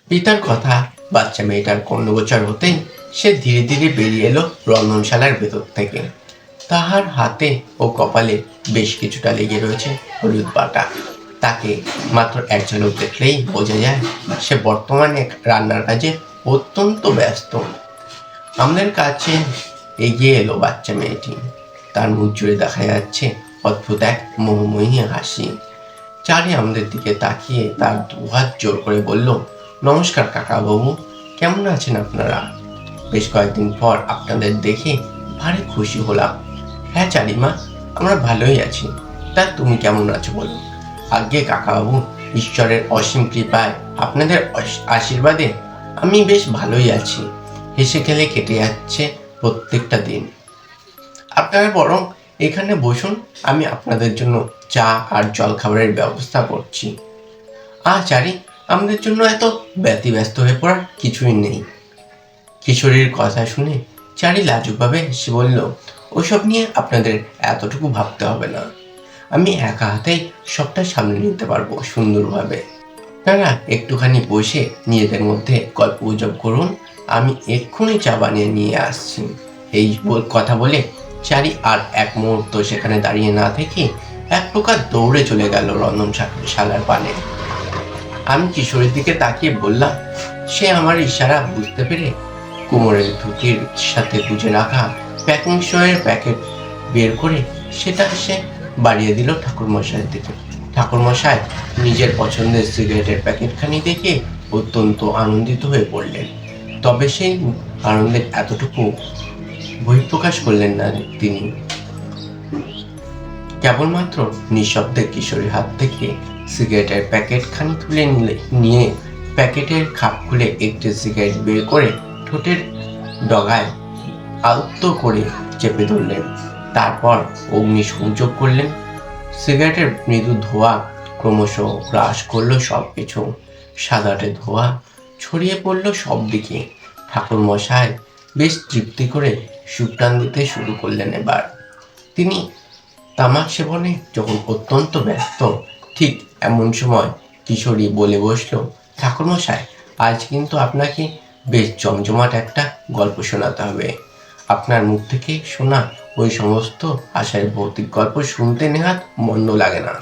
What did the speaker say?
পিতার কথা বাচ্চা মেয়েটার কর্ণগোচর হতেই সে ধীরে ধীরে বেরিয়ে এলো রন্ধনশালার ভেতর থেকে। তাহার হাতে ও কপালে বেশ কিছুটা লেগে রয়েছে হলুদ বাটা। তাকে মাত্র এক ঝলক দেখলেই বোঝা যায় সে বর্তমানে রান্নার কাজে অত্যন্ত ব্যস্ত। আমাদের কাছে এগিয়ে এলো বাচ্চা মেয়েটি। তার মুখ জুড়ে দেখা যাচ্ছে অদ্ভুত এক মোহময়ী হাসি। চারি আমাদের দিকে তাকিয়ে তার দুহাত জোর করে বলল, নমস্কার কাকাবাবু, কেমন আছেন আপনারা? বেশ কয়েকদিন পর আপনাদের দেখে ভারী খুশি হলাম। হ্যাঁ চারিমা, আমরা ভালোই আছি। তা তুমি কেমন আছো বলো? আজ্ঞে কাকাবাবু, ঈশ্বরের অসীম কৃপায় আপনাদের আশীর্বাদে আমি বেশ ভালোই আছি। হেসে খেলে কেটে যাচ্ছে প্রত্যেকটা দিন। আপনারা বরং এখানে বসুন, আমি আপনাদের জন্য চা আর জল খাবারের ব্যবস্থা করছি। চারি, আমাদের জন্য এত ব্যতিব্যস্ত হয়ে পড়ার কিছুই নেই। কিশোরীর কথা শুনে চারি লাজুকভাবে হেসে বলল, ওসব নিয়ে আপনাদের এতটুকু ভাবতে হবে না। আমি একা হাতেই সবটা সামনে নিতে পারবো সুন্দরভাবে। আপনারা একটুখানি বসে নিজেদের মধ্যে গল্প গুজব করুন, আমি এক্ষুনি চা বানিয়ে নিয়ে আসছি। এই কথা বলে চারি আর এক মুহূর্ত সেখানে দাঁড়িয়ে না থেকে এক প্রকার দৌড়ে চলে গেল রন্ধনশালার পানে। আমি কিশোরীর দিকে তাকিয়ে বললাম, সে আমার ইশারা বুঝতে পেরে কোমরের ধুতির সাথে গুজে রাখা প্যাকিং শোয়ের প্যাকেট বের করে সেটা সে বাড়িয়ে দিল ঠাকুরমশাইয়ের দিকে। ঠাকুরমশাই নিজের পছন্দের সিগারেটের প্যাকেটখানি দেখে অত্যন্ত আনন্দিত হয়ে পড়লেন। তবে সেই আনন্দের এতটুকু বহিঃপ্রকাশ করলেন না তিনি। কেবলমাত্র নিঃশব্দে কিশোরীর হাত থেকে সিগারেটের প্যাকেটখানি তুলে নিয়ে প্যাকেটের খাপ খুলে একটি সিগারেট বের করে ঠোঁটের ডগায় আলতো করে চেপে ধরলেন। তারপর অগ্নি সংযোগ করলেন। সিগারেটের মৃদু ধোঁয়া ক্রমশ গ্রাস করলো সবকিছু। সাদাটে ধোঁয়া ছড়িয়ে পড়লো সব দিকে। ঠাকুরমশাই বেশ তৃপ্তি করে সুটান দিতে শুরু করলেন। এবার তিনি তামাক সেবনে যখন অত্যন্ত ব্যস্ত, ঠিক এমন সময় কিশোরী বলে বসলো, ঠাকুরমশাই, আজ কিন্তু আপনাকে বেশ জমজমাট একটা গল্প শোনাতে হবে। আপনার মুখ থেকে শোনা ওই সমস্ত আশার ভৌতিক গল্প শুনতে নেহাত মন্দ লাগে না।